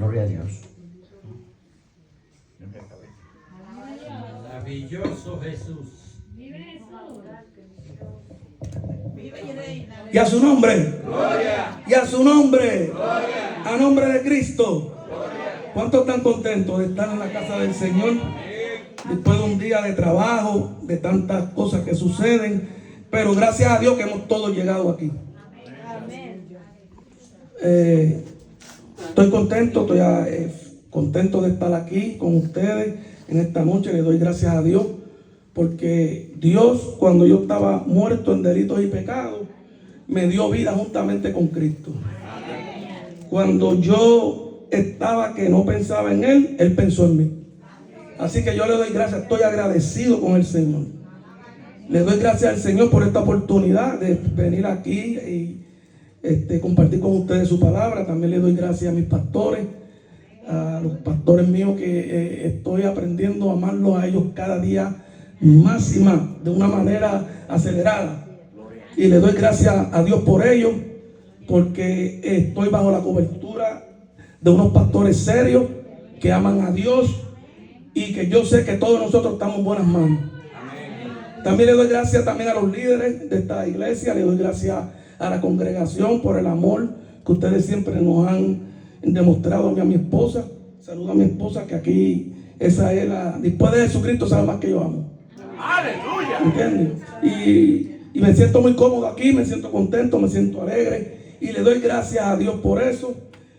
Gloria a Dios. Maravilloso Jesús. Y a su nombre. Gloria. Y a su nombre. Gloria. A nombre de Cristo. Gloria. ¿Cuántos están contentos de estar en la casa del Señor? Después de un día de trabajo, de tantas cosas que suceden. Pero gracias a Dios que hemos todos llegado aquí. Estoy contento, contento de estar aquí con ustedes en esta noche. Le doy gracias a Dios porque Dios, cuando yo estaba muerto en delitos y pecados, me dio vida juntamente con Cristo. Cuando yo estaba que no pensaba en Él, Él pensó en mí. Así que yo le doy gracias, estoy agradecido con el Señor. Le doy gracias al Señor por esta oportunidad de venir aquí y compartir con ustedes su palabra. También le doy gracias a mis pastores, a los pastores míos que estoy aprendiendo a amarlos a ellos cada día más y más, de una manera acelerada. Y le doy gracias a Dios por ello, porque estoy bajo la cobertura de unos pastores serios que aman a Dios y que yo sé que todos nosotros estamos en buenas manos. También le doy gracias también a los líderes de esta iglesia, le doy gracias a la congregación por el amor que ustedes siempre nos han demostrado a mí, a mi esposa. Saludo a mi esposa, que aquí esa es la, después de Jesucristo sabe más que yo amo. Aleluya. ¿Entienden? Y me siento muy cómodo aquí, me siento contento, me siento alegre y le doy gracias a Dios por eso.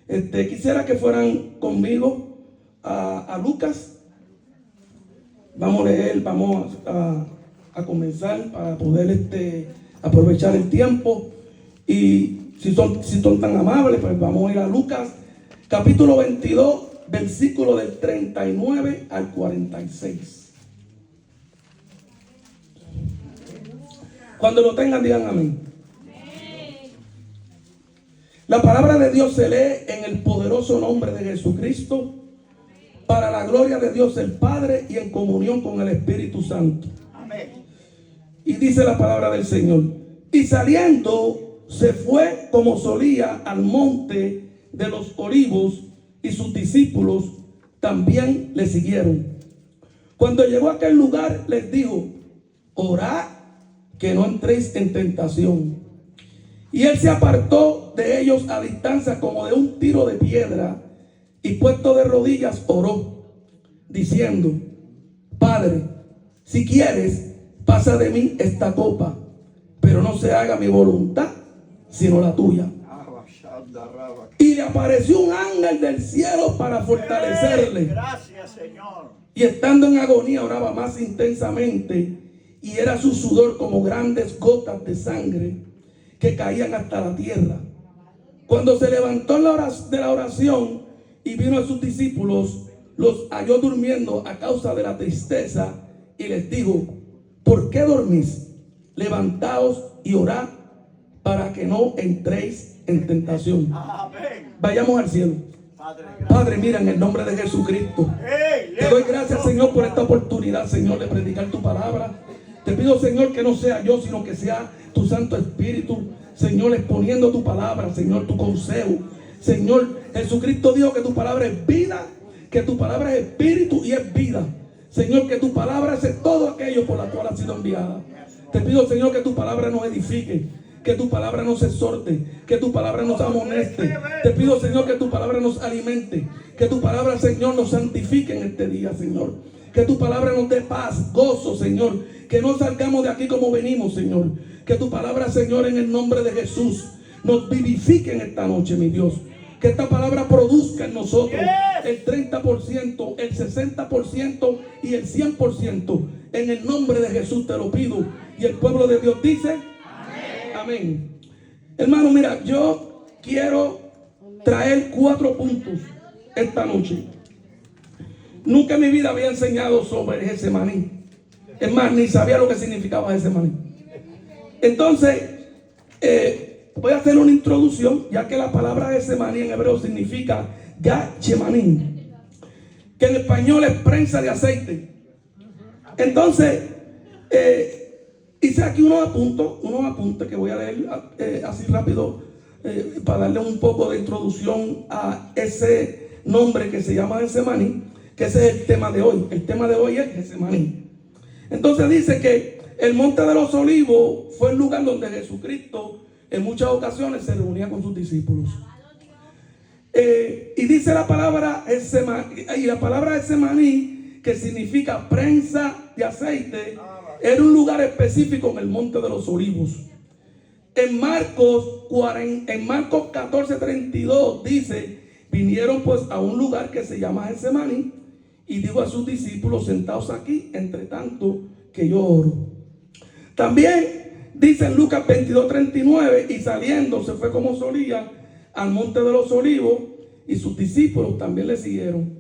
Quisiera que fueran conmigo a Lucas. Vamos a leer, vamos a comenzar para poder aprovechar el tiempo. Y si son tan amables, pues vamos a ir a Lucas capítulo 22, versículo del 39 al 46. Cuando lo tengan, digan amén. La palabra de Dios se lee en el poderoso nombre de Jesucristo, para la gloria de Dios el Padre y en comunión con el Espíritu Santo. Amén. Y dice la palabra del Señor: y saliendo se fue como solía al monte de los olivos, y sus discípulos también le siguieron. Cuando llegó a aquel lugar les dijo: orad que no entréis en tentación. Y él se apartó de ellos a distancia como de un tiro de piedra, y puesto de rodillas oró, diciendo: Padre, si quieres, pasa de mí esta copa, pero no se haga mi voluntad, sino la tuya. Y le apareció un ángel del cielo para fortalecerle. Gracias, Señor. Y estando en agonía oraba más intensamente, y era su sudor como grandes gotas de sangre que caían hasta la tierra. Cuando se levantó de la oración y vino a sus discípulos, los halló durmiendo a causa de la tristeza, y les dijo: ¿por qué dormís? Levantaos y orad para que no entréis en tentación. Amén. Vayamos al cielo. Padre, mira, en el nombre de Jesucristo, te doy gracias, Señor, por esta oportunidad, Señor, de predicar tu palabra. Te pido, Señor, que no sea yo, sino que sea tu Santo Espíritu, Señor, exponiendo tu palabra, Señor, tu consejo. Señor, Jesucristo dijo que tu palabra es vida, que tu palabra es espíritu y es vida. Señor, que tu palabra hace todo aquello por la cual ha sido enviada. Te pido, Señor, que tu palabra nos edifique, que tu palabra nos exhorte, que tu palabra nos amoneste. Te pido, Señor, que tu palabra nos alimente, que tu palabra, Señor, nos santifique en este día, Señor. Que tu palabra nos dé paz, gozo, Señor. Que no salgamos de aquí como venimos, Señor. Que tu palabra, Señor, en el nombre de Jesús, nos vivifique en esta noche, mi Dios. Que esta palabra produzca en nosotros el 30%, el 60% y el 100%. En el nombre de Jesús te lo pido. Y el pueblo de Dios dice: amén. Amén. Hermano, mira, yo quiero traer 4 puntos esta noche. Nunca en mi vida había enseñado sobre Getsemaní. Es más, ni sabía lo que significaba Getsemaní. Entonces, voy a hacer una introducción, ya que la palabra Getsemaní en hebreo significa Getsemaní, que en español es prensa de aceite. Entonces, hice aquí unos apuntes que voy a leer así rápido, para darle un poco de introducción a ese nombre que se llama Getsemaní, que ese es el tema de hoy. El tema de hoy es Getsemaní. Entonces dice que el Monte de los Olivos fue el lugar donde Jesucristo en muchas ocasiones se reunía con sus discípulos. Y dice la palabra Getsemaní, que significa prensa de aceite, era un lugar específico en el Monte de los Olivos. En Marcos 14:32 dice: vinieron pues a un lugar que se llama Getsemaní, y dijo a sus discípulos: sentaos aquí, entre tanto que yo oro. También dice en Lucas 22:39: y saliendo se fue como solía al Monte de los Olivos, y sus discípulos también le siguieron.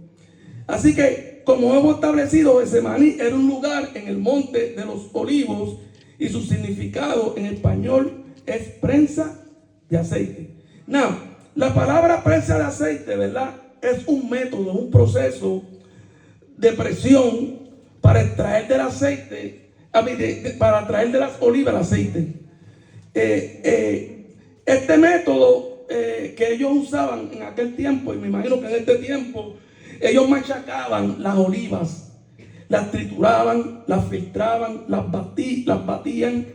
Así que, como hemos establecido, Getsemaní era un lugar en el Monte de los Olivos, y su significado en español es prensa de aceite. Now, la palabra prensa de aceite, ¿verdad?, es un método, un proceso de presión para extraer del aceite, para extraer de las olivas el aceite. Este método que ellos usaban en aquel tiempo, y me imagino que en este tiempo, ellos machacaban las olivas, las trituraban, las filtraban, las batían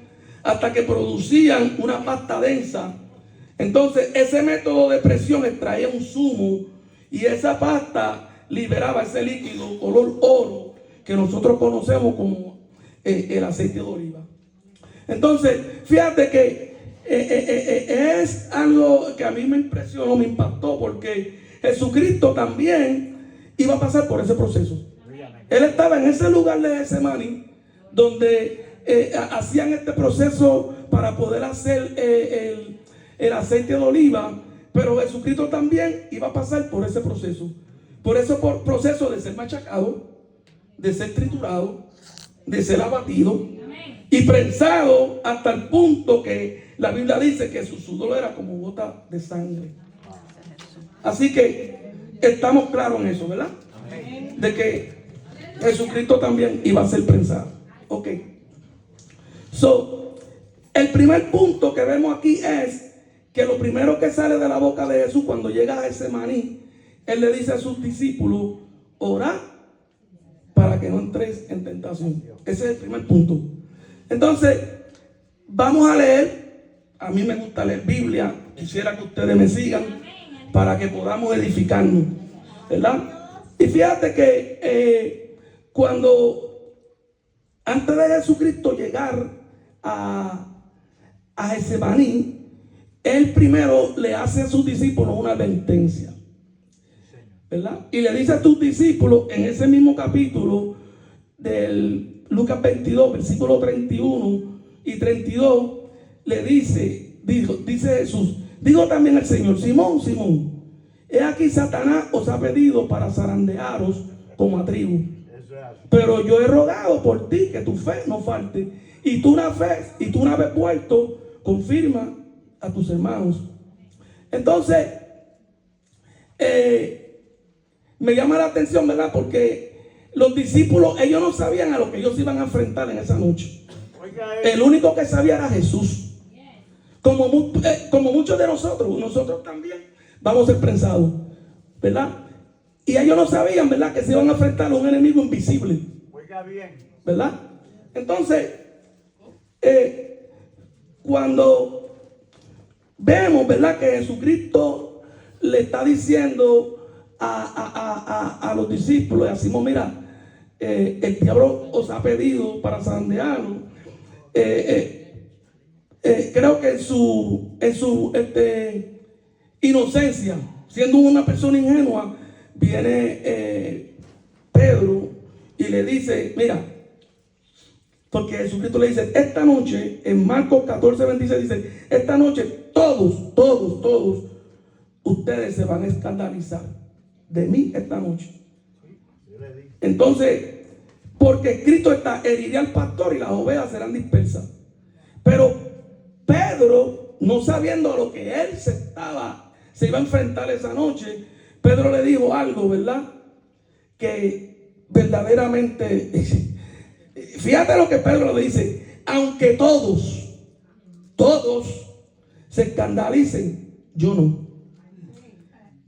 hasta que producían una pasta densa. Entonces ese método de presión extraía un zumo, y esa pasta liberaba ese líquido color oro que nosotros conocemos como el aceite de oliva. Entonces, fíjate que es algo que a mí me impresionó, me impactó, porque Jesucristo también iba a pasar por ese proceso. Él estaba en ese lugar de Getsemaní, donde hacían este proceso para poder hacer el aceite de oliva, pero Jesucristo también iba a pasar por ese proceso. Por ese proceso de ser machacado, de ser triturado, de ser abatido y prensado, hasta el punto que la Biblia dice que su sudor era como gota de sangre. Así que estamos claros en eso, ¿verdad? De que Jesucristo también iba a ser prensado. Ok. El primer punto que vemos aquí es que lo primero que sale de la boca de Jesús cuando llega a Getsemaní, Él le dice a sus discípulos: orad para que no entréis en tentación. Ese es el primer punto. Entonces, vamos a leer. A mí me gusta leer Biblia. Quisiera que ustedes me sigan para que podamos edificarnos, ¿verdad? Y fíjate que antes de Jesucristo llegar a Getsemaní, Él primero le hace a sus discípulos una advertencia, ¿verdad? Y le dice a tus discípulos en ese mismo capítulo del Lucas 22, versículos 31 y 32, le dice Jesús: digo también el Señor: Simón, Simón, he aquí Satanás os ha pedido para zarandearos como a trigo. Pero yo he rogado por ti que tu fe no falte, y tú una vez vuelto, confirma a tus hermanos. Entonces, me llama la atención, ¿verdad? Porque los discípulos, ellos no sabían a lo que ellos iban a enfrentar en esa noche. El único que sabía era Jesús. Como muchos de nosotros también vamos a ser prensados, ¿verdad? Y ellos no sabían, ¿verdad?, que se iban a enfrentar a un enemigo invisible. Oiga bien, ¿verdad? Entonces, cuando vemos, ¿verdad?, que Jesucristo le está diciendo a los discípulos, y decimos: mira, el diablo os ha pedido para zarandearlo. Creo que en su inocencia, siendo una persona ingenua, viene Pedro y le dice: mira, porque Jesucristo le dice esta noche, en Marcos 14:26 dice: esta noche todos ustedes se van a escandalizar de mí esta noche. Entonces, porque escrito está: heriré al pastor y las ovejas serán dispersas. Pero Pedro, no sabiendo a lo que él se iba a enfrentar esa noche, Pedro le dijo algo, ¿verdad?, que verdaderamente, fíjate lo que Pedro le dice: aunque todos se escandalicen, yo no.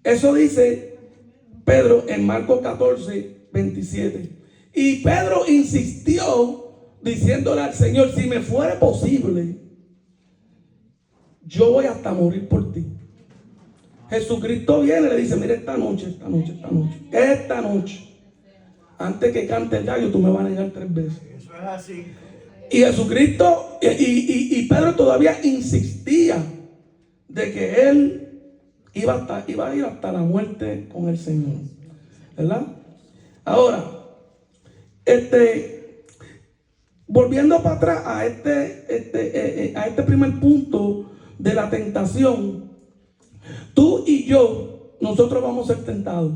Eso dice Pedro en Marcos 14, 27. Y Pedro insistió diciéndole al Señor, si me fuere posible, yo voy hasta morir por ti. Jesucristo viene y le dice, mira, esta noche, antes que cante el gallo, tú me vas a negar 3 veces. Eso es así. Y Jesucristo, y Pedro todavía insistía de que él iba a ir hasta la muerte con el Señor, ¿verdad? Ahora, volviendo para atrás a este primer punto de la tentación, tú y yo, nosotros vamos a ser tentados.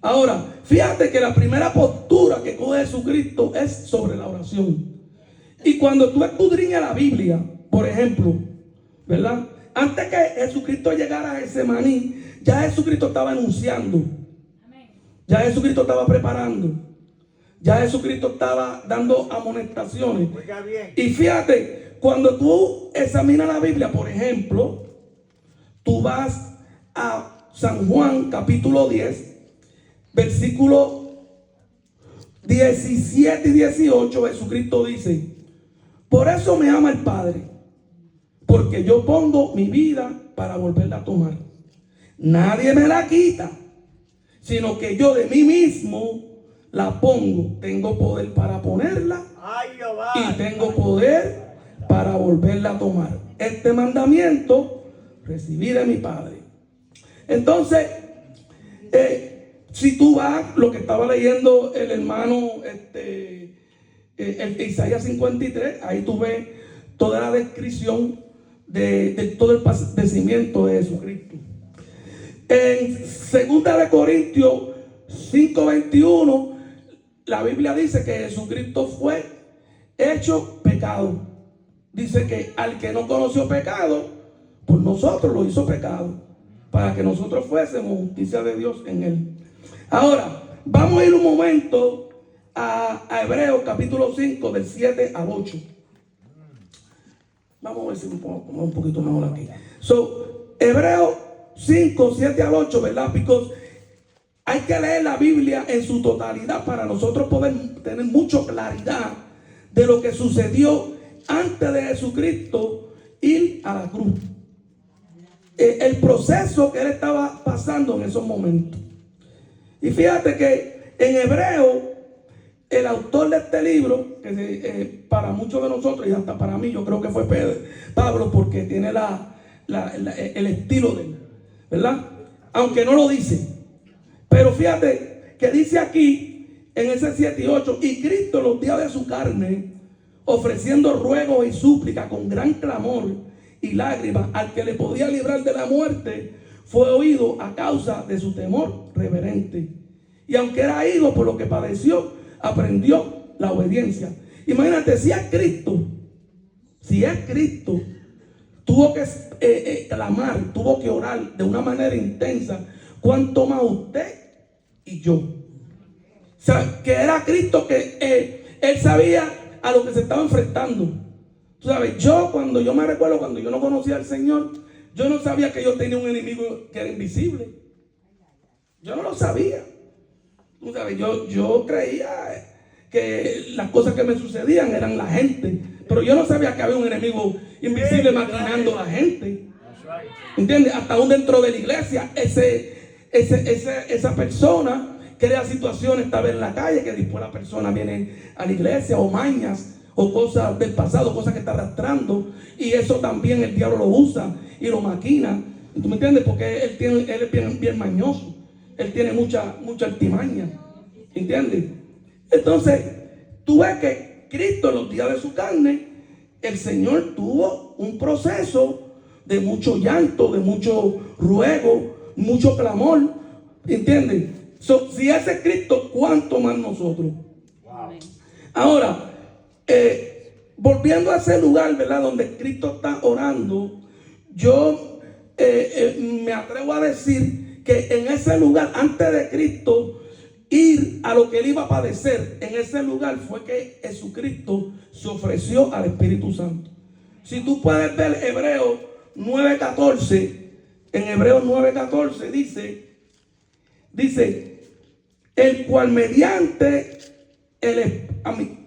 Ahora, fíjate que la primera postura que coge Jesucristo es sobre la oración. Y cuando tú escudriñas la Biblia, por ejemplo, ¿verdad? Antes que Jesucristo llegara a Getsemaní, ya Jesucristo estaba anunciando. Ya Jesucristo estaba preparando. Ya Jesucristo estaba dando amonestaciones. Oiga bien. Y fíjate, cuando tú examinas la Biblia, por ejemplo, tú vas a San Juan capítulo 10, versículos 17 y 18, Jesucristo dice, por eso me ama el Padre, porque yo pongo mi vida para volverla a tomar. Nadie me la quita, sino que yo de mí mismo la pongo. Tengo poder para ponerla y tengo poder para volverla a tomar. Este mandamiento recibí de mi Padre. Entonces, si tú vas, lo que estaba leyendo el hermano Isaías 53, ahí tú ves toda la descripción de todo el padecimiento de Jesucristo. En 2 Corintios 5:21, la Biblia dice que Jesucristo fue hecho pecado. Dice que al que no conoció pecado, por nosotros lo hizo pecado, para que nosotros fuésemos justicia de Dios en él. Ahora, vamos a ir un momento a Hebreos capítulo 5, del 7 al 8. Vamos a ver si un poquito mejor aquí. Hebreos 5, 7 al 8, ¿verdad? Porque hay que leer la Biblia en su totalidad para nosotros poder tener mucha claridad de lo que sucedió antes de Jesucristo ir a la cruz. El proceso que él estaba pasando en esos momentos. Y fíjate que en Hebreo, el autor de este libro, que para muchos de nosotros y hasta para mí, yo creo que fue Pablo, porque tiene el estilo de él, ¿verdad? Aunque no lo dice. Pero fíjate que dice aquí, en ese 7 y 8, y Cristo en los días de su carne, ofreciendo ruegos y súplicas con gran clamor y lágrimas al que le podía librar de la muerte, fue oído a causa de su temor reverente. Y aunque era hijo por lo que padeció, aprendió la obediencia. Imagínate, si es Cristo, tuvo que clamar, tuvo que orar de una manera intensa, ¿cuánto más usted y yo? O sea, que era Cristo, que él sabía a lo que se estaba enfrentando. Tú sabes, cuando yo no conocía al Señor, yo no sabía que yo tenía un enemigo que era invisible. Yo no lo sabía. Tú sabes, yo creía que las cosas que me sucedían eran la gente, pero yo no sabía que había un enemigo invisible maquinando a la gente. ¿Entiendes? Hasta aún dentro de la iglesia, esa persona crea situaciones, tal vez en la calle, que después la persona viene a la iglesia, o mañas, o cosas del pasado, cosas que está arrastrando, y eso también el diablo lo usa y lo maquina. ¿Tú me entiendes? Porque él es bien mañoso. Él tiene mucha artimaña. ¿Entiendes? Entonces, tú ves que Cristo en los días de su carne, el Señor tuvo un proceso de mucho llanto, de mucho ruego, mucho clamor. ¿Entiendes? Si ese es Cristo, ¿cuánto más nosotros? Wow. Ahora, volviendo a ese lugar, ¿verdad? Donde Cristo está orando, yo me atrevo a decir que en ese lugar, antes de Cristo ir a lo que él iba a padecer, en ese lugar fue que Jesucristo se ofreció al Espíritu Santo. Si tú puedes ver Hebreos 9:14, en Hebreos 9:14 dice, Dice, el cual mediante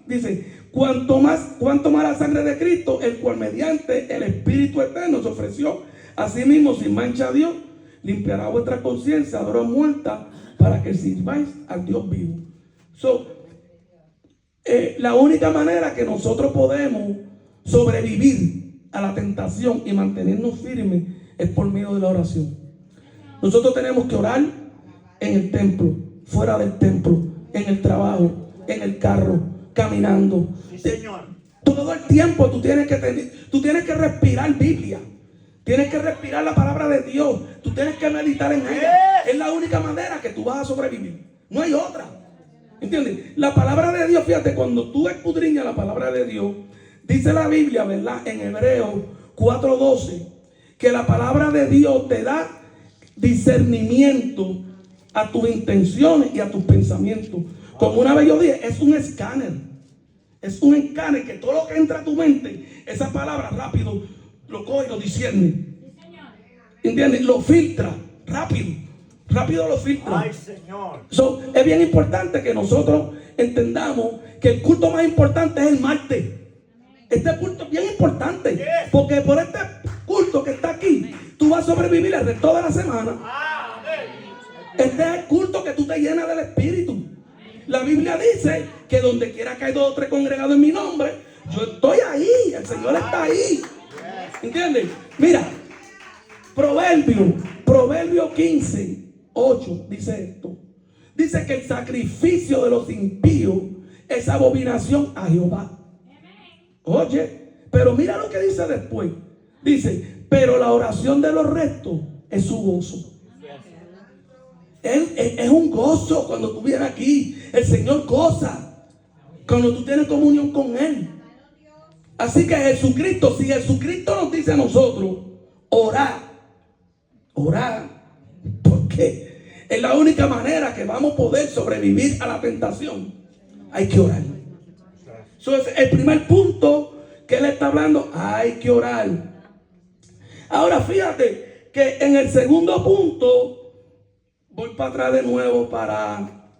dice, cuanto más la sangre de Cristo, el cual mediante el Espíritu Eterno se ofreció a sí mismo sin mancha a Dios, limpiará vuestra conciencia de obras muertas para que sirváis al Dios vivo. La única manera que nosotros podemos sobrevivir a la tentación y mantenernos firmes es por medio de la oración. Nosotros tenemos que orar en el templo, fuera del templo, en el trabajo, en el carro, caminando. Sí, Señor. Todo el tiempo tú tienes que respirar Biblia. Tienes que respirar la palabra de Dios. Tú tienes que meditar en ella. Es la única manera que tú vas a sobrevivir. No hay otra. ¿Entiendes? La palabra de Dios, fíjate, cuando tú escudriñas la palabra de Dios, dice la Biblia, ¿verdad? En Hebreos 4:12, que la palabra de Dios te da discernimiento a tus intenciones y a tus pensamientos. Como una vez yo dije, es un escáner. Es un escáner que todo lo que entra a tu mente, esa palabra rápido lo coge y lo discierne. ¿Entiendes? Lo filtra rápido. Rápido lo filtra. Ay, Señor. Es bien importante que nosotros entendamos que el culto más importante es el martes. Este culto es bien importante. Porque por este culto que está aquí, tú vas a sobrevivir el resto de la semana. Este es el culto que tú te llenas del Espíritu. La Biblia dice que donde quiera que hay 2 o 3 congregados en mi nombre, yo estoy ahí. El Señor está ahí. ¿Entiendes? Mira, Proverbio 15:8 dice esto. Dice que el sacrificio de los impíos es abominación a Jehová. Oye, pero mira lo que dice después. Dice, pero la oración de los rectos es su gozo. Es un gozo cuando tú vienes aquí. El Señor goza cuando tú tienes comunión con Él. Así que Jesucristo, si Jesucristo nos dice a nosotros, orar, porque es la única manera que vamos a poder sobrevivir a la tentación. Hay que orar. Eso es el primer punto que Él está hablando. Hay que orar. Ahora fíjate que en el segundo punto, voy para atrás de nuevo para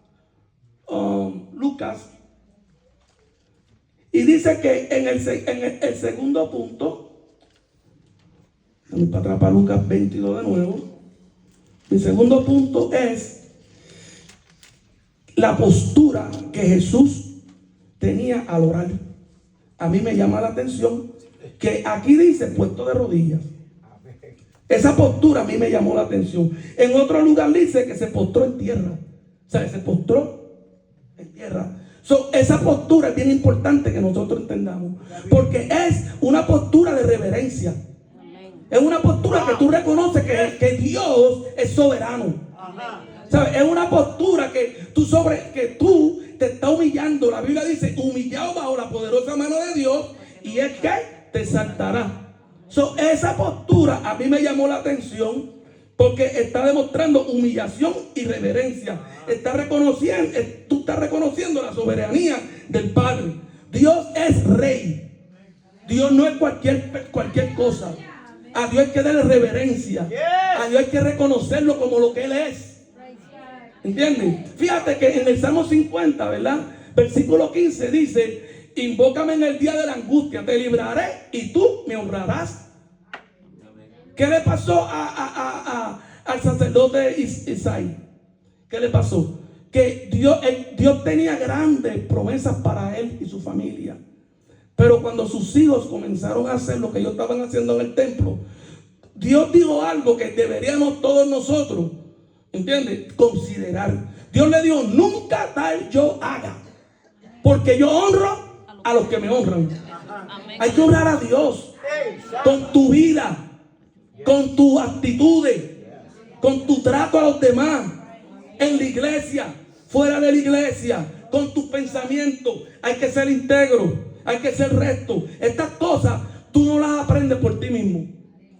Lucas. Y dice que en el segundo punto, voy para atrás para Lucas 22 de nuevo. Mi segundo punto es la postura que Jesús tenía al orar. A mí me llama la atención que aquí dice puesto de rodillas. Esa postura a mí me llamó la atención. En otro lugar dice que se postró en tierra. O sea, se postró en tierra. Esa postura es bien importante que nosotros entendamos. Porque es una postura de reverencia. Es una postura que tú reconoces que Dios es soberano. ¿Sabes? Es una postura que tú te estás humillando. La Biblia dice, humillado bajo la poderosa mano de Dios, y es que te exaltará. Esa postura a mí me llamó la atención porque está demostrando humillación y reverencia. Tú estás reconociendo la soberanía del Padre. Dios es rey. Dios no es cualquier cosa. A Dios hay que darle reverencia. A Dios hay que reconocerlo como lo que Él es. ¿Entiendes? Fíjate que en el Salmo 50, ¿verdad? Versículo 15 dice, invócame en el día de la angustia, te libraré y tú me honrarás. ¿Qué le pasó al sacerdote Isaí? ¿Qué le pasó? Que Dios tenía grandes promesas para él y su familia. Pero cuando sus hijos comenzaron a hacer lo que ellos estaban haciendo en el templo, Dios dijo algo que deberíamos todos nosotros, ¿entiendes?, considerar. Dios le dijo, nunca tal yo haga, porque yo honro a los que me honran. Hay que honrar a Dios con tu vida, con tus actitudes, con tu trato a los demás, en la iglesia, fuera de la iglesia, con tus pensamientos. Hay que ser íntegro, hay que ser recto. Estas cosas tú no las aprendes por ti mismo.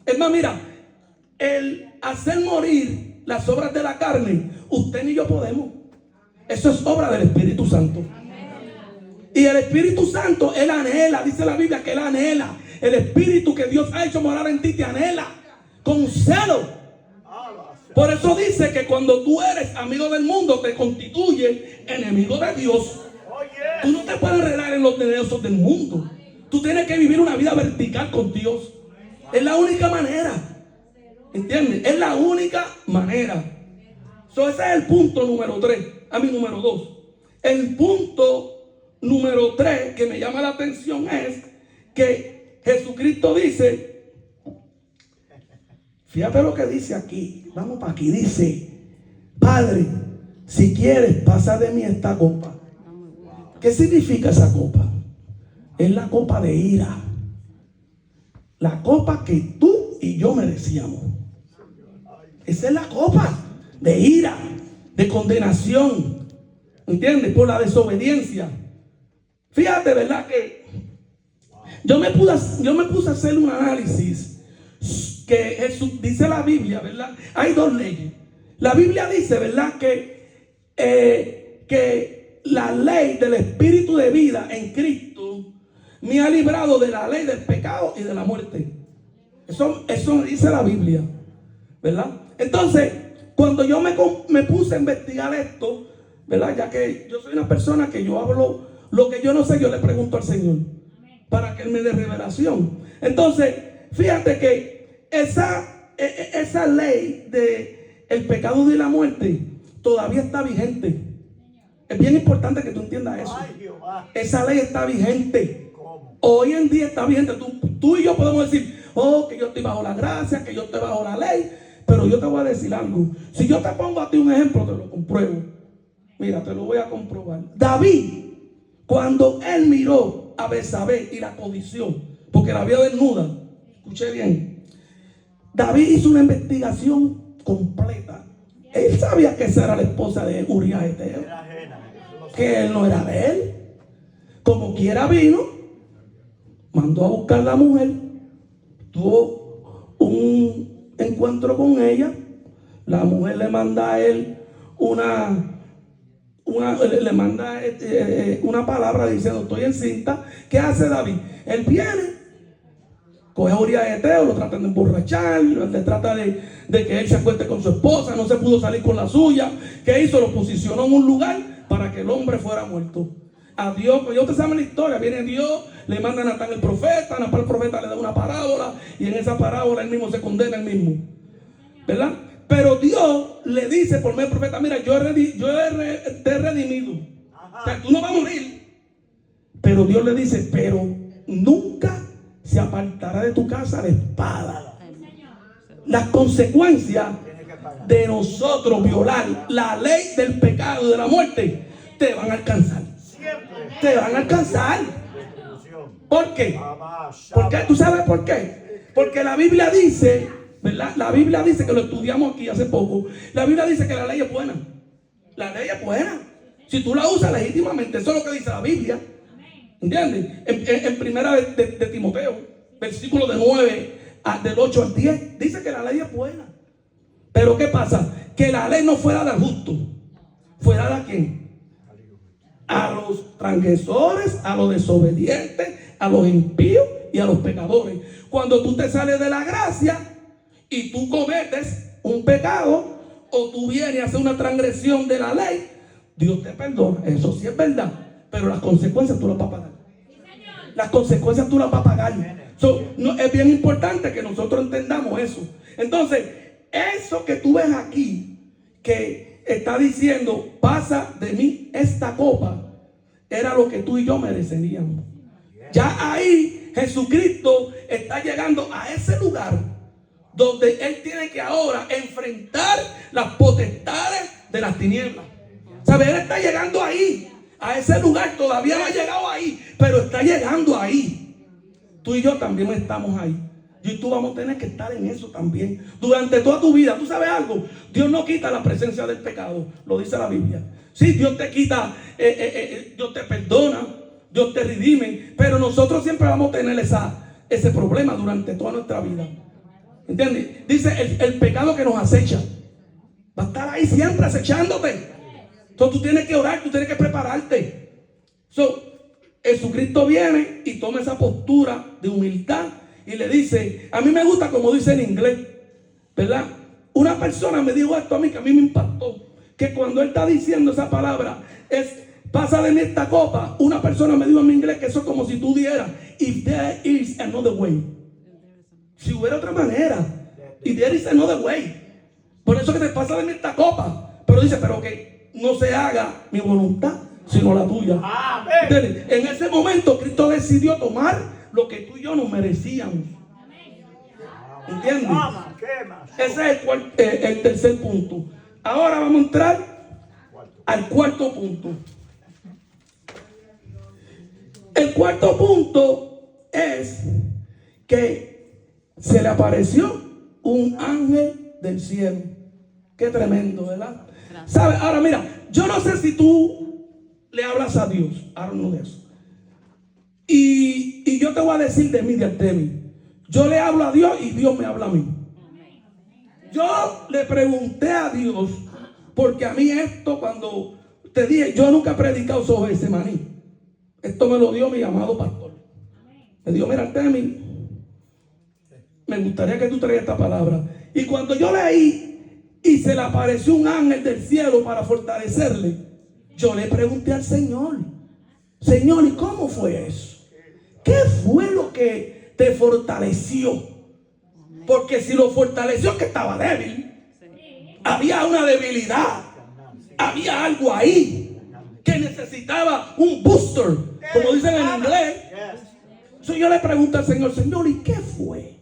Es más, mira, el hacer morir las obras de la carne, usted ni yo podemos. Eso es obra del Espíritu Santo. Y el Espíritu Santo, Él anhela, dice la Biblia que Él anhela. El Espíritu que Dios ha hecho morar en ti te anhela con celo. Por eso dice que cuando tú eres amigo del mundo, te constituye enemigo de Dios. Tú no te puedes enredar en los negocios del mundo. Tú tienes que vivir una vida vertical con Dios. Es la única manera. ¿Entiendes? Es la única manera. Ese es el punto número 3. Número 2. El punto número 3 que me llama la atención es que Jesucristo dice, fíjate lo que dice aquí. Vamos para aquí. Dice, Padre, si quieres, pasa de mí esta copa. ¿Qué significa esa copa? Es la copa de ira. La copa que tú y yo merecíamos. Esa es la copa de ira, de condenación. ¿Entiendes? Por la desobediencia. Fíjate, ¿verdad? Que yo me puse a hacer un análisis que Jesús, dice la Biblia, ¿verdad? Hay dos leyes. La Biblia dice, ¿verdad? Que la ley del espíritu de vida en Cristo me ha librado de la ley del pecado y de la muerte. Eso dice la Biblia, ¿verdad? Entonces, cuando yo me puse a investigar esto, ¿verdad? Ya que yo soy una persona que yo hablo lo que yo no sé, yo le pregunto al Señor para que Él me dé revelación. Entonces, fíjate que esa ley de el pecado y la muerte todavía está vigente. Es bien importante que tú entiendas eso. Esa ley está vigente. Hoy en día está vigente. Tú y yo podemos decir, que yo estoy bajo la gracia, que yo estoy bajo la ley. Pero yo te voy a decir algo. Si yo te pongo a ti un ejemplo, te lo compruebo. Mira, te lo voy a comprobar. David, cuando él miró a Betsabé y la codició, porque la vio desnuda, escuché bien, David hizo una investigación completa. Él sabía que esa era la esposa de Urías Eteo, que él no era de él. Como quiera vino, mandó a buscar a la mujer, tuvo un encuentro con ella. La mujer le manda a él una palabra diciendo, estoy encinta. ¿Qué hace David? Él viene, coge a Urías Eteo, lo tratan de emborrachar, le trata de que él se acueste con su esposa, no se pudo salir con la suya. ¿Qué hizo? Lo posicionó en un lugar para que el hombre fuera muerto. A Dios, pues yo te saben la historia, viene Dios, le manda a Natán el profeta el profeta le da una parábola, y en esa parábola él mismo se condena él mismo, ¿verdad? Pero Dios le dice por medio del profeta, mira, te he redimido. O sea, tú no vas a morir. Pero Dios le dice, pero nunca se apartará de tu casa la espada. Las consecuencias de nosotros violar la ley del pecado y de la muerte te van a alcanzar. Te van a alcanzar. ¿Por qué? Porque tú sabes por qué. Porque la Biblia dice, ¿verdad? La Biblia dice, que lo estudiamos aquí hace poco, la Biblia dice que la ley es buena. La ley es buena si tú la usas legítimamente. Eso es lo que dice la Biblia. ¿Entiendes? En primera de Timoteo, versículo de 9 del 8 al 10, dice que la ley es buena. Pero ¿qué pasa? Que la ley no fuera del justo, fuera de quién? A los transgresores, a los desobedientes, a los impíos y a los pecadores. Cuando tú te sales de la gracia y tú cometes un pecado, o tú vienes a hacer una transgresión de la ley, Dios te perdona. Eso sí es verdad, pero las consecuencias tú las vas a pagar. Las consecuencias tú las vas a pagar. Es bien importante que nosotros entendamos eso. Entonces, eso que tú ves aquí, que está diciendo, pasa de mí esta copa, era lo que tú y yo mereceríamos. Ya ahí Jesucristo está llegando a ese lugar donde Él tiene que ahora enfrentar las potestades de las tinieblas. ¿Sabes? Él está llegando ahí, a ese lugar. Todavía no ha llegado ahí, pero está llegando ahí. Tú y yo también estamos ahí. Yo y tú vamos a tener que estar en eso también durante toda tu vida. ¿Tú sabes algo? Dios no quita la presencia del pecado, lo dice la Biblia. Sí, Dios te quita, Dios te perdona, Dios te redime, pero nosotros siempre vamos a tener ese problema durante toda nuestra vida. ¿Entiendes? Dice el pecado que nos acecha va a estar ahí siempre acechándote. Entonces tú tienes que orar, tú tienes que prepararte. Jesucristo viene y toma esa postura de humildad y le dice, a mí me gusta como dice en inglés, ¿verdad? una persona me dijo esto a mí que a mí me impactó, que cuando él está diciendo esa palabra es pasa de mí esta copa. Una persona me dijo en mi inglés que eso es como si tú dieras if there is another way, si hubiera otra manera, if there is another way. Por eso que te pasa de mí esta copa, pero dice, pero que no se haga mi voluntad sino la tuya. Amén. En ese momento Cristo decidió tomar lo que tú y yo nos merecíamos. ¿Entiendes? Ese es el tercer punto. Ahora vamos a entrar al cuarto punto. El cuarto punto es que se le apareció un ángel del cielo. Qué tremendo, ¿verdad? ¿Sabes? Ahora mira, yo no sé si tú le hablas a Dios. Ahora no de eso. Y yo te voy a decir de mí, de Artemis. Yo le hablo a Dios y Dios me habla a mí. Yo le pregunté a Dios, porque a mí esto, cuando te dije, yo nunca he predicado sobre ese maní. Esto me lo dio mi amado pastor. Me dijo, mira, Artemis, me gustaría que tú traigas esta palabra. Y cuando yo leí y se le apareció un ángel del cielo para fortalecerle, yo le pregunté al Señor, Señor, ¿y cómo fue eso? ¿Qué fue lo que te fortaleció? Porque si lo fortaleció es que estaba débil. Había una debilidad. Había algo ahí que necesitaba un booster, como dicen en inglés. Entonces yo le pregunto al Señor, Señor, ¿y qué fue?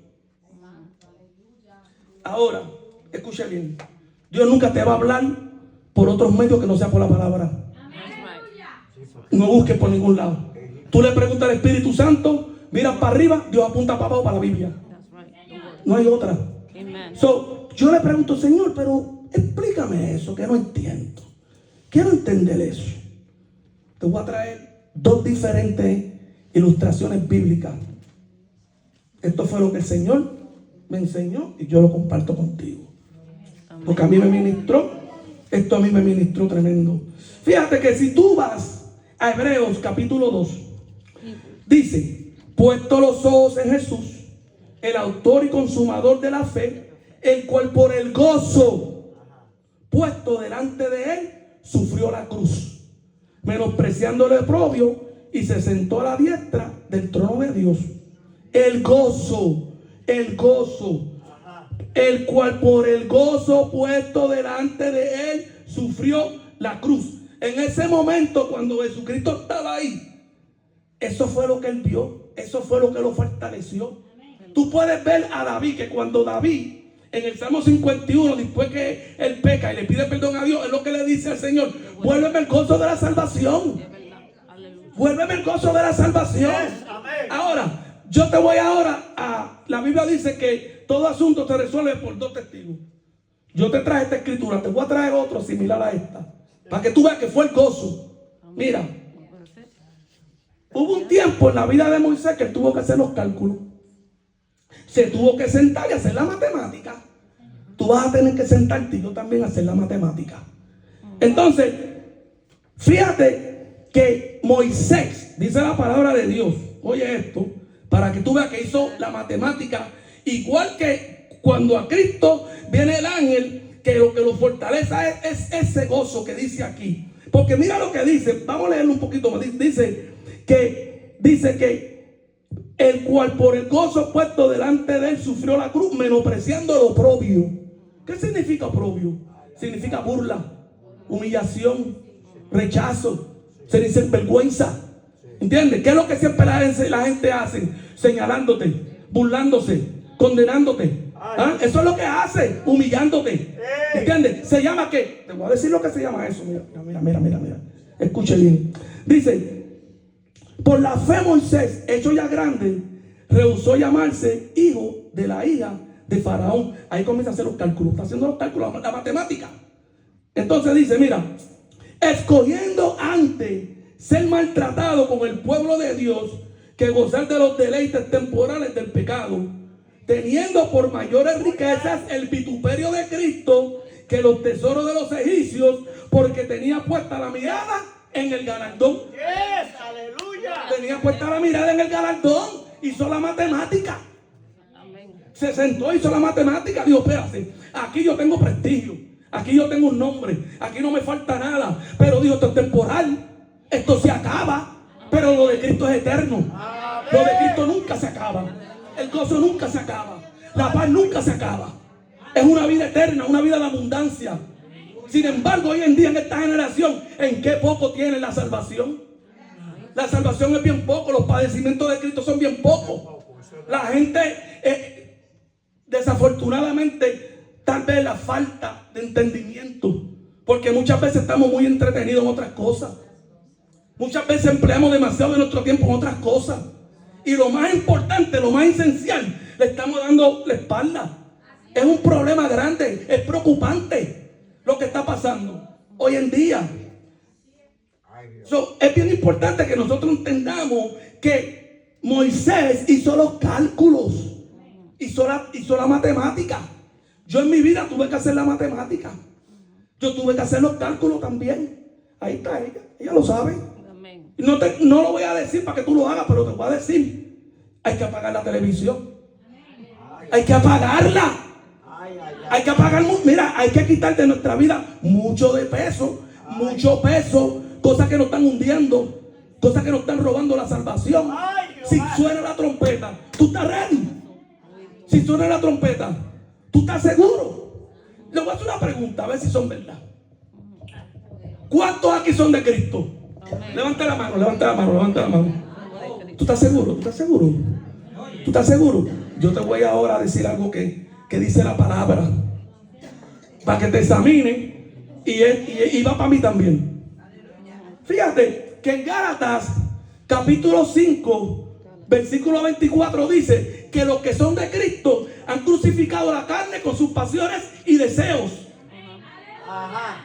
Ahora, escucha bien. Dios nunca te va a hablar por otros medios que no sea por la palabra. No busques por ningún lado. Tú le preguntas al Espíritu Santo, miras para arriba, Dios apunta para abajo para la Biblia. No hay otra. So, yo le pregunto, Señor, pero explícame eso que no entiendo. Quiero entender eso. Te voy a traer dos diferentes ilustraciones bíblicas. Esto fue lo que el Señor me enseñó y yo lo comparto contigo. Porque a mí me ministró, esto a mí me ministró tremendo. Fíjate que si tú vas a Hebreos capítulo 2, dice, puesto los ojos en Jesús, el autor y consumador de la fe, el cual por el gozo puesto delante de él, sufrió la cruz, menospreciando el oprobio, y se sentó a la diestra del trono de Dios. El gozo, el cual por el gozo puesto delante de él, sufrió la cruz. En ese momento, cuando Jesucristo estaba ahí, eso fue lo que él vio, eso fue lo que lo fortaleció. Tú puedes ver a David, que cuando David, en el Salmo 51, después que él peca y le pide perdón a Dios, es lo que le dice al Señor, vuélveme el gozo de la salvación. Vuélveme el gozo de la salvación. Ahora, yo te voy ahora a... La Biblia dice que todo asunto se resuelve por dos testigos. Yo te traje esta escritura, te voy a traer otro similar a esta, para que tú veas que fue el gozo. Mira, hubo un tiempo en la vida de Moisés que él tuvo que hacer los cálculos. Se tuvo que sentar y hacer la matemática. Tú vas a tener que sentarte y yo también a hacer la matemática. Entonces, fíjate que Moisés, dice la palabra de Dios, oye esto, para que tú veas que hizo la matemática, igual que cuando a Cristo viene el ángel, que lo fortalece es ese gozo que dice aquí. Porque mira lo que dice, vamos a leerlo un poquito más. Dice que el cual por el gozo puesto delante de él sufrió la cruz, menospreciando el oprobio. ¿Qué significa oprobio? Significa burla, humillación, rechazo, se dice vergüenza. ¿Entiendes? ¿Qué es lo que siempre la gente hace? Señalándote, burlándose, condenándote. ¿Ah? Eso es lo que hace, humillándote. ¿Entiendes? Se llama ¿qué? Te voy a decir lo que se llama eso. Mira. Escuche bien. Dice, por la fe Moisés, hecho ya grande, rehusó llamarse hijo de la hija de Faraón. Ahí comienza a hacer los cálculos. Está haciendo los cálculos, la matemática. Entonces dice, mira, escogiendo antes ser maltratado con el pueblo de Dios que gozar de los deleites temporales del pecado, teniendo por mayores riquezas el vituperio de Cristo que los tesoros de los egipcios, porque tenía puesta la mirada en el galardón. Aleluya. Tenía puesta la mirada en el galardón. Hizo la matemática. Se sentó, hizo la matemática, dijo, espérate, aquí yo tengo prestigio, aquí yo tengo un nombre, aquí no me falta nada. Pero dijo, esto es temporal, esto se acaba, pero lo de Cristo es eterno. Lo de Cristo nunca se acaba. El gozo nunca se acaba. La paz nunca se acaba. Es una vida eterna, una vida de abundancia. Sin embargo, hoy en día en esta generación, ¿en qué poco tiene la salvación? La salvación es bien poco, los padecimientos de Cristo son bien pocos. La gente, desafortunadamente, tal vez la falta de entendimiento, porque muchas veces estamos muy entretenidos en otras cosas. Muchas veces empleamos demasiado de nuestro tiempo en otras cosas. Y lo más importante, lo más esencial, le estamos dando la espalda. Es un problema grande, es preocupante lo que está pasando hoy en día. Es bien importante que nosotros entendamos que Moisés hizo los cálculos, hizo la matemática. Yo en mi vida tuve que hacer la matemática. Yo tuve que hacer los cálculos también. Ahí está ella lo sabe. No lo voy a decir para que tú lo hagas, pero te voy a decir, hay que apagar la televisión. Hay que apagarla. Hay que apagar, mira, hay que quitar de nuestra vida mucho peso, cosas que nos están hundiendo, cosas que nos están robando la salvación. Si suena la trompeta, tú estás ready. Si suena la trompeta, tú estás seguro. Le voy a hacer una pregunta, a ver si son verdad. ¿Cuántos aquí son de Cristo? Levanta la mano. ¿Tú estás seguro? ¿Tú estás seguro? Yo te voy ahora a decir algo que dice la palabra, para que te examinen, y va para mí también. Fíjate que en Gálatas capítulo 5 versículo 24 dice que los que son de Cristo han crucificado la carne con sus pasiones y deseos.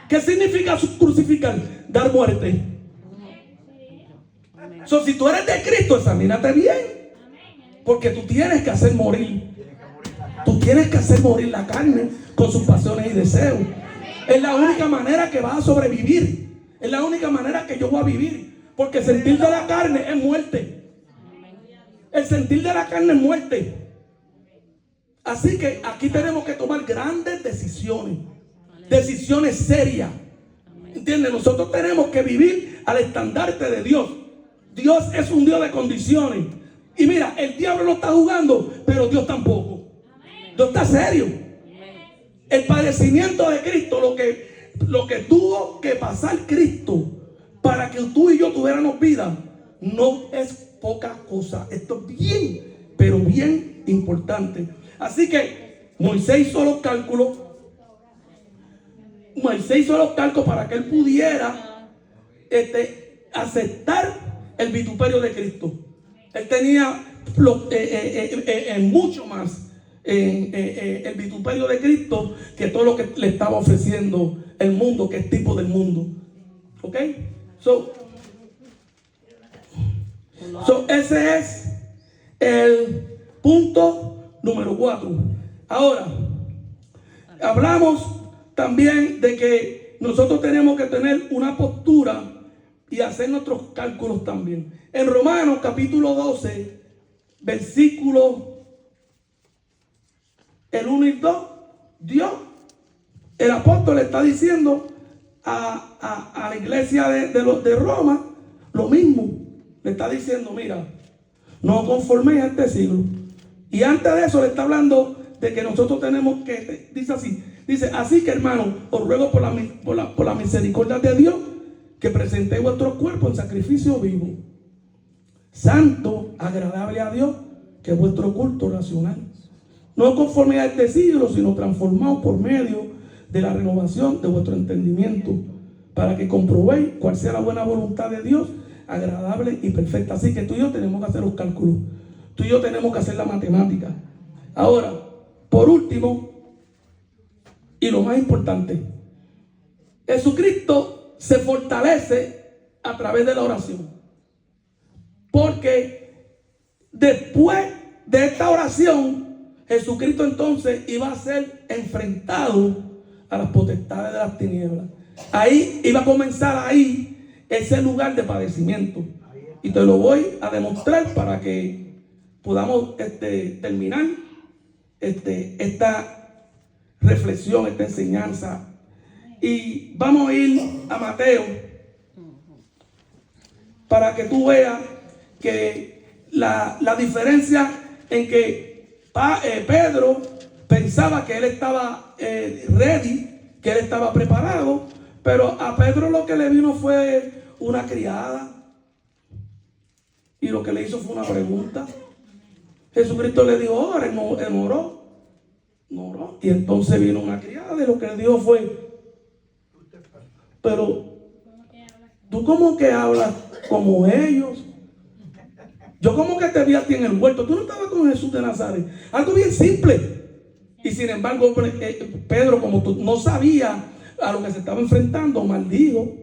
¿Qué significa crucificar? Dar muerte. Si tú eres de Cristo, examínate bien, porque tú tienes que hacer morir. Tú tienes que hacer morir la carne con sus pasiones y deseos. Es la única manera que vas a sobrevivir. Es la única manera que yo voy a vivir. Porque el sentir de la carne es muerte. El sentir de la carne es muerte. Así que aquí tenemos que tomar grandes decisiones. Decisiones serias. ¿Entiendes? Nosotros tenemos que vivir al estandarte de Dios. Dios es un Dios de condiciones. Y mira, el diablo no está jugando, pero Dios tampoco. Dios está serio. El padecimiento de Cristo, lo que tuvo que pasar Cristo para que tú y yo tuviéramos vida, no es poca cosa. Esto es bien, pero bien importante. Así que Moisés hizo los cálculos. Para que él pudiera aceptar el vituperio de Cristo. Él tenía mucho más el vituperio de Cristo que todo lo que le estaba ofreciendo el mundo, que es tipo del mundo. ¿Ok? Ese es el punto número 4. Ahora, hablamos también de que nosotros tenemos que tener una postura y hacer nuestros cálculos también. En Romanos capítulo 12, versículo el 1 y 2, el apóstol le está diciendo a la iglesia de Roma lo mismo. Le está diciendo, mira, no conforméis a este siglo. Y antes de eso le está hablando de que nosotros tenemos que, dice así que hermanos, os ruego por la misericordia de Dios, que presentéis vuestro cuerpo en sacrificio vivo, santo, agradable a Dios, que es vuestro culto racional. No conforme a este siglo, sino transformados por medio de la renovación de vuestro entendimiento, para que comprobéis cuál sea la buena voluntad de Dios, agradable y perfecta. Así que tú y yo tenemos que hacer los cálculos. Tú y yo tenemos que hacer la matemática. Ahora, por último, y lo más importante, Jesucristo se fortalece a través de la oración. Porque después de esta oración, Jesucristo entonces iba a ser enfrentado a las potestades de las tinieblas. Ahí iba a comenzar ese lugar de padecimiento. Y te lo voy a demostrar para que podamos terminar esta reflexión, esta enseñanza. Y vamos a ir a Mateo para que tú veas que la diferencia en que Pedro pensaba que él estaba ready, que él estaba preparado, pero a Pedro lo que le vino fue una criada y lo que le hizo fue una pregunta. Jesucristo le dijo, ora, él oró, y entonces vino una criada y lo que le dijo fue, pero tú como que hablas como ellos. Yo como que te vi a ti en el huerto. Tú no estabas con Jesús de Nazaret. Algo bien simple. Y sin embargo, Pedro, como tú no sabía a lo que se estaba enfrentando, maldijo,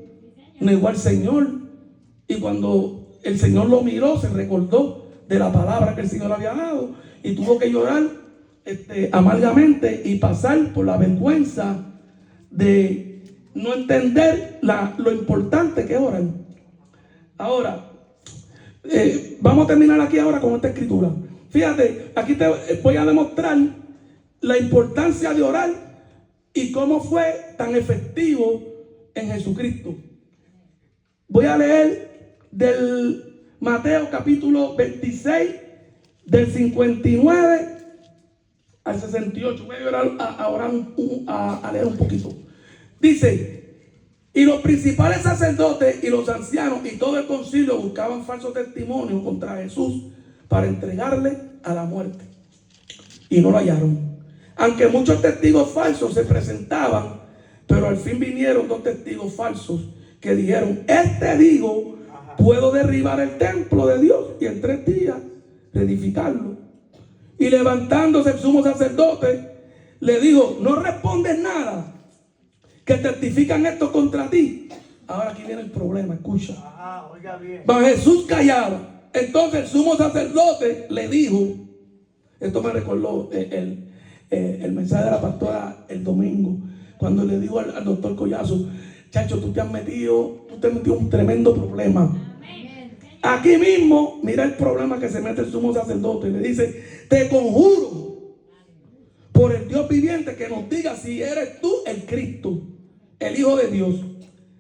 negó al Señor. Y cuando el Señor lo miró, se recordó de la palabra que el Señor había dado y tuvo que llorar amargamente y pasar por la vergüenza de no entender lo importante que es orar. Ahora, vamos a terminar aquí ahora con esta escritura. Fíjate, aquí te voy a demostrar la importancia de orar y cómo fue tan efectivo en Jesucristo. Voy a leer del Mateo capítulo 26, del 59 al 68. Voy a leer un poquito. Dice, y los principales sacerdotes y los ancianos y todo el concilio buscaban falsos testimonios contra Jesús para entregarle a la muerte. Y no lo hallaron. Aunque muchos testigos falsos se presentaban, pero al fin vinieron 2 testigos falsos que dijeron, digo, puedo derribar el templo de Dios y en 3 días reedificarlo. Y levantándose el sumo sacerdote, le dijo, no respondes nada, que testifican esto contra ti. Ahora aquí viene el problema, escucha. Oiga bien. Va Jesús callaba. Entonces el sumo sacerdote le dijo, esto me recordó el mensaje de la pastora el domingo, cuando le dijo al doctor Collazo, chacho, tú te has metido en un tremendo problema. Aquí mismo, mira el problema que se mete el sumo sacerdote. Le dice, te conjuro por el Dios viviente que nos diga si eres tú el Cristo, el Hijo de Dios.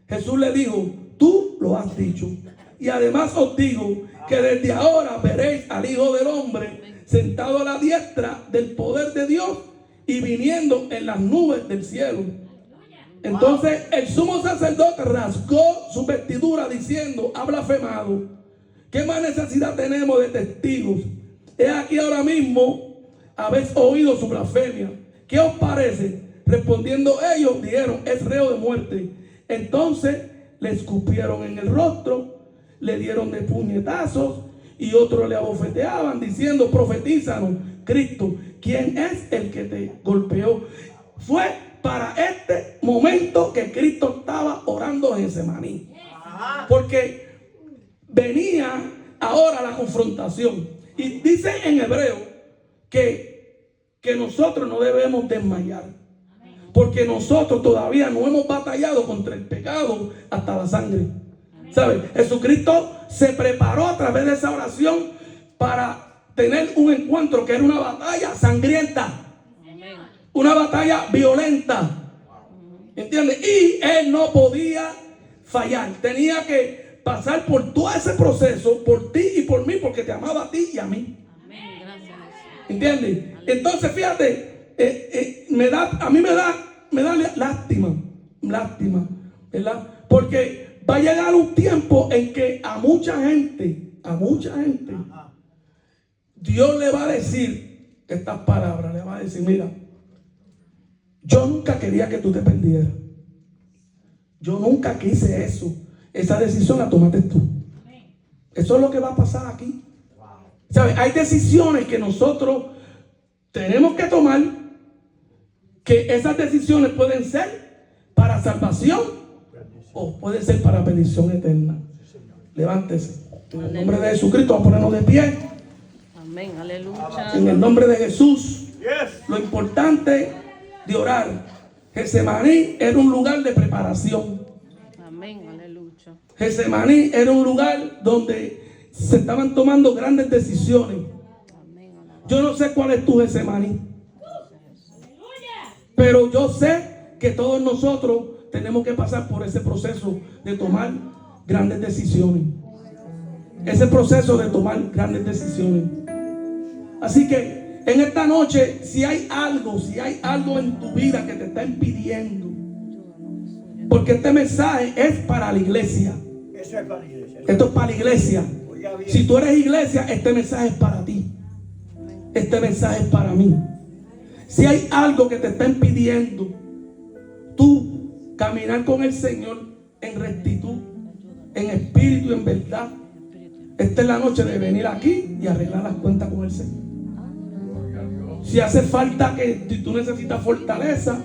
Jesús le dijo, tú lo has dicho. Y además os digo que desde ahora veréis al Hijo del Hombre sentado a la diestra del poder de Dios y viniendo en las nubes del cielo. Entonces el sumo sacerdote rasgó su vestidura diciendo, ha blasfemado. ¿Qué más necesidad tenemos de testigos? He aquí ahora mismo habéis oído su blasfemia. ¿Qué os parece? Respondiendo ellos, dijeron, es reo de muerte. Entonces le escupieron en el rostro, le dieron de puñetazos y otros le abofeteaban diciendo, profetízanos, Cristo, ¿quién es el que te golpeó? Fue para este momento que Cristo estaba orando en Getsemaní. Porque venía ahora la confrontación. Y dice en hebreo que nosotros no debemos desmayar. Porque nosotros todavía no hemos batallado contra el pecado hasta la sangre. ¿Sabe? Jesucristo se preparó a través de esa oración para tener un encuentro que era una batalla sangrienta. Una batalla violenta. ¿Entiendes? Y él no podía fallar. Tenía que pasar por todo ese proceso, por ti y por mí, porque te amaba a ti y a mí. ¿Entiendes? Entonces, fíjate, a mí me da lástima, ¿verdad? Porque va a llegar un tiempo en que a mucha gente, Dios le va a decir estas palabras, le va a decir, mira, yo nunca quería que tú te perdieras. Yo nunca quise eso. Esa decisión la tomaste tú. Eso es lo que va a pasar aquí. ¿Sabes? Hay decisiones que nosotros tenemos que tomar, que esas decisiones pueden ser para salvación o pueden ser para bendición eterna. Levántese. En el nombre de Jesucristo, vamos a ponernos de pie. Amén, aleluya. En el nombre de Jesús. Yes. Lo importante de orar. Getsemaní era un lugar de preparación. Amén, aleluya. Getsemaní era un lugar donde se estaban tomando grandes decisiones. Amén, aleluya. Yo no sé cuál es tu Getsemaní. Pero yo sé que todos nosotros tenemos que pasar por ese proceso de tomar grandes decisiones. Ese proceso de tomar grandes decisiones. Así que en esta noche, si hay algo en tu vida que te está impidiendo, porque este mensaje es para la iglesia. Eso es para la iglesia. Esto es para la iglesia. Oiga bien. Si tú eres iglesia, este mensaje es para ti. Este mensaje es para mí. Si hay algo que te está impidiendo tú caminar con el Señor en rectitud, en espíritu y en verdad, esta es la noche de venir aquí y arreglar las cuentas con el Señor. Si hace falta si tú necesitas fortaleza,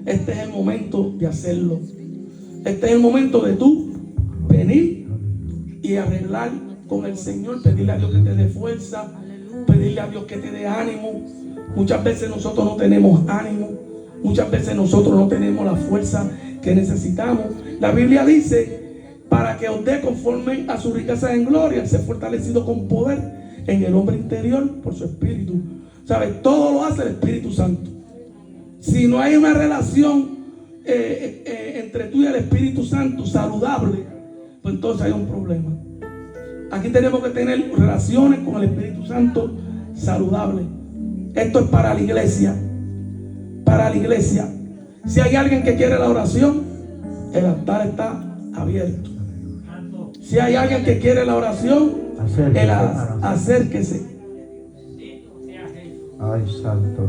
este es el momento de hacerlo. Este es el momento de tú venir y arreglar con el Señor, pedirle a Dios que te dé fuerza, pedirle a Dios que te dé ánimo. Muchas veces nosotros no tenemos ánimo, muchas veces nosotros no tenemos la fuerza que necesitamos. La Biblia dice, para que os dé conforme a su riqueza en gloria, ser fortalecido con poder en el hombre interior por su espíritu. ¿Sabes? Todo lo hace el Espíritu Santo. Si no hay una relación entre tú y el Espíritu Santo saludable, pues entonces hay un problema. Aquí tenemos que tener relaciones con el Espíritu Santo saludables. Esto es para la iglesia. Para la iglesia. Si hay alguien que quiere la oración, el altar está abierto. Si hay alguien que quiere la oración, acérquese. Ay, santo.